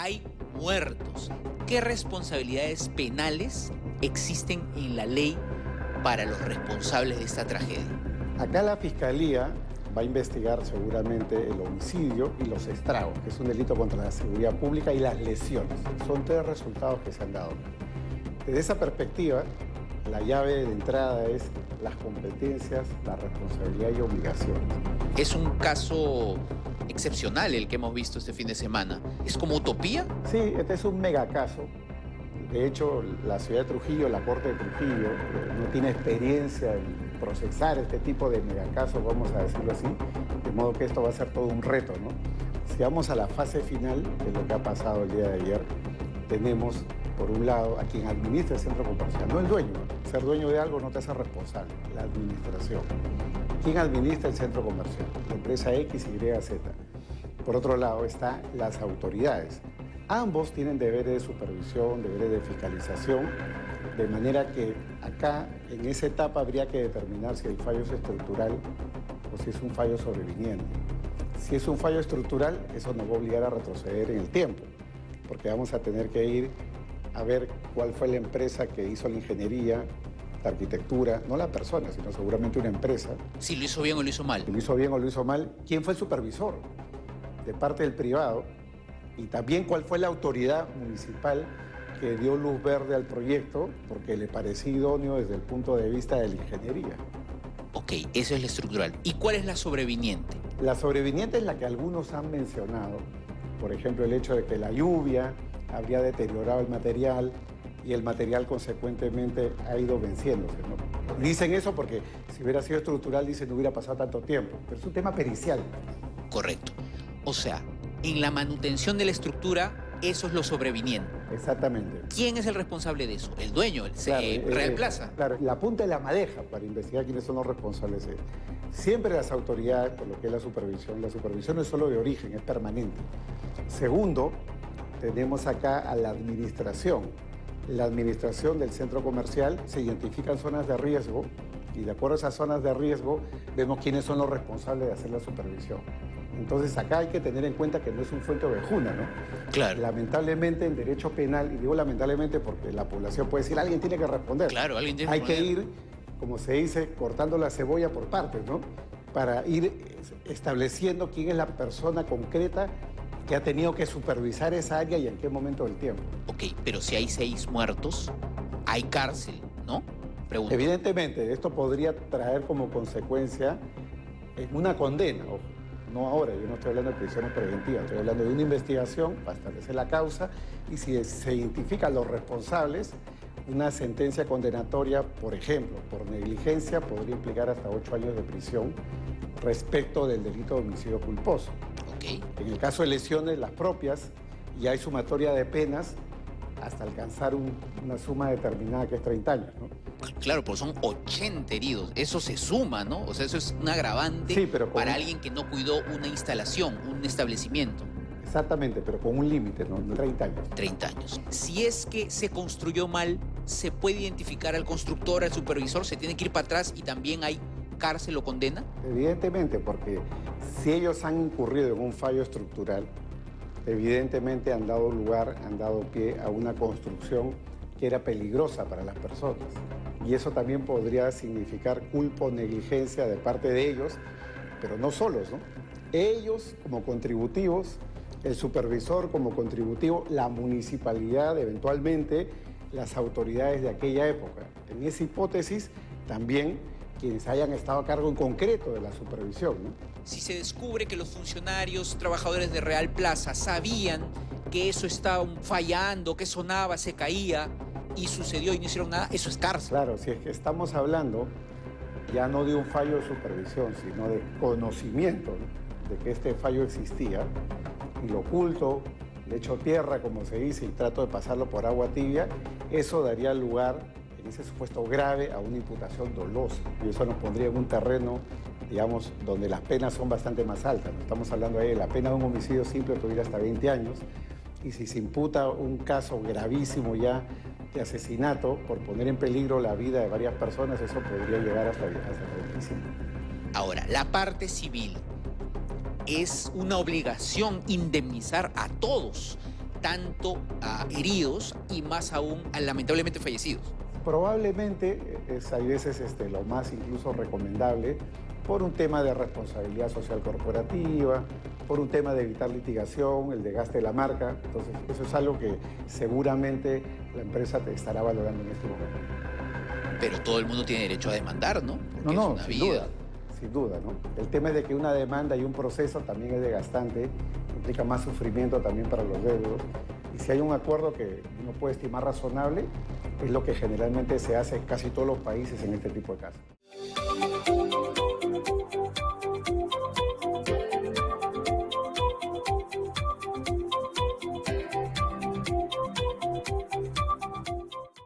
hay muertos. ¿Qué responsabilidades penales existen en la ley para los responsables de esta tragedia? Acá la Fiscalía va a investigar seguramente el homicidio y los estragos, que es un delito contra la seguridad pública, y las lesiones. Son tres resultados que se han dado. Desde esa perspectiva, la llave de entrada es las competencias, la responsabilidad y obligaciones. Es un caso excepcional el que hemos visto este fin de semana. ¿Es como utopía? Sí, este es un megacaso. De hecho, la ciudad de Trujillo, la Corte de Trujillo, no tiene experiencia en procesar este tipo de megacasos, vamos a decirlo así, de modo que esto va a ser todo un reto, ¿no? Si vamos a la fase final de lo que ha pasado el día de ayer, tenemos, por un lado, a quien administra el centro comercial, no el dueño. Ser dueño de algo no te hace responsable, la administración. ¿Quién administra el centro comercial? La empresa X, Y, Z. Por otro lado, están las autoridades. Ambos tienen deberes de supervisión, deberes de fiscalización, de manera que acá, en esa etapa, habría que determinar si el fallo es estructural o si es un fallo sobreviniente. Si es un fallo estructural, eso nos va a obligar a retroceder en el tiempo, porque vamos a tener que ir a ver cuál fue la empresa que hizo la ingeniería, la arquitectura, no la persona, sino seguramente una empresa. Si lo hizo bien o lo hizo mal. Si lo hizo bien o lo hizo mal, ¿quién fue el supervisor de parte del privado? Y también cuál fue la autoridad municipal que dio luz verde al proyecto porque le parecía idóneo desde el punto de vista de la ingeniería. Ok, eso es la estructural. ¿Y cuál es la sobreviniente? La sobreviniente es la que algunos han mencionado. Por ejemplo, el hecho de que la lluvia habría deteriorado el material y el material consecuentemente ha ido venciéndose, ¿no? Dicen eso porque si hubiera sido estructural, dicen no hubiera pasado tanto tiempo. Pero es un tema pericial. Correcto. O sea, en la manutención de la estructura, eso es lo sobreviniente. Exactamente. ¿Quién es el responsable de eso? ¿El dueño? ¿Real Plaza? Claro, la punta de la madeja para investigar quiénes son los responsables es siempre las autoridades, por lo que es la supervisión. La supervisión no es solo de origen, es permanente. Segundo, tenemos acá a la administración. La administración del centro comercial, se identifican zonas de riesgo y de acuerdo a esas zonas de riesgo vemos quiénes son los responsables de hacer la supervisión. Entonces acá hay que tener en cuenta que no es un fuente ovejuna, ¿no? Claro. Lamentablemente en derecho penal, y digo lamentablemente porque la población puede decir, alguien tiene que responder. Claro, alguien tiene que Hay responder. que ir, como se dice, cortando la cebolla por partes, ¿no? Para ir estableciendo quién es la persona concreta que ha tenido que supervisar esa área y en qué momento del tiempo. Ok, pero si hay 6 muertos, hay cárcel, ¿no? Pregunto. Evidentemente, esto podría traer como consecuencia una condena, ojo. No ahora, yo no estoy hablando de prisiones preventivas, estoy hablando de una investigación para establecer la causa y si se identifican los responsables, una sentencia condenatoria, por ejemplo, por negligencia, podría implicar hasta 8 años de prisión respecto del delito de homicidio culposo. Ok. En el caso de lesiones, las propias, ya hay sumatoria de penas hasta alcanzar una suma determinada que es 30 años, ¿no? Claro, porque son 80 heridos. Eso se suma, ¿no? O sea, eso es un agravante Sí, pero para alguien que no cuidó una instalación, un establecimiento. Exactamente, pero con un límite, ¿no? 30 años. 30 años. Si es que se construyó mal, ¿se puede identificar al constructor, al supervisor? ¿Se tiene que ir para atrás y también hay cárcel o condena? Evidentemente, porque si ellos han incurrido en un fallo estructural, evidentemente han dado pie a una construcción que era peligrosa para las personas. Y eso también podría significar culpa o negligencia de parte de ellos, pero no solos, ¿no? Ellos como contributivos, el supervisor como contributivo, la municipalidad eventualmente, las autoridades de aquella época. En esa hipótesis también quienes hayan estado a cargo en concreto de la supervisión, ¿no? Si se descubre que los funcionarios, trabajadores de Real Plaza sabían que eso estaba fallando, que sonaba, se caía y sucedió y no hicieron nada, eso es cárcel. Claro, si es que estamos hablando ya no de un fallo de supervisión, sino de conocimiento, ¿no?, de que este fallo existía y lo oculto, le echo tierra, como se dice, y trato de pasarlo por agua tibia, eso daría lugar, en ese supuesto grave, a una imputación dolosa. Y eso nos pondría en un terreno, digamos, donde las penas son bastante más altas. Estamos hablando ahí de la pena de un homicidio simple que tuviera hasta 20 años. Y si se imputa un caso gravísimo ya de asesinato por poner en peligro la vida de varias personas, eso podría llegar hasta 25. Ahora, la parte civil es una obligación indemnizar a todos, tanto a heridos y más aún a lamentablemente fallecidos? Probablemente hay veces lo más incluso recomendable por un tema de responsabilidad social corporativa, por un tema de evitar litigación, el desgaste de la marca. Entonces, eso es algo que seguramente la empresa te estará valorando en este momento. Pero todo el mundo tiene derecho a demandar, ¿no? Porque No, es una sin vida. duda, sin duda, ¿no? El tema es de que una demanda y un proceso también es desgastante, implica más sufrimiento también para los deudos. Y si hay un acuerdo que uno puede estimar razonable, es lo que generalmente se hace en casi todos los países en este tipo de casos.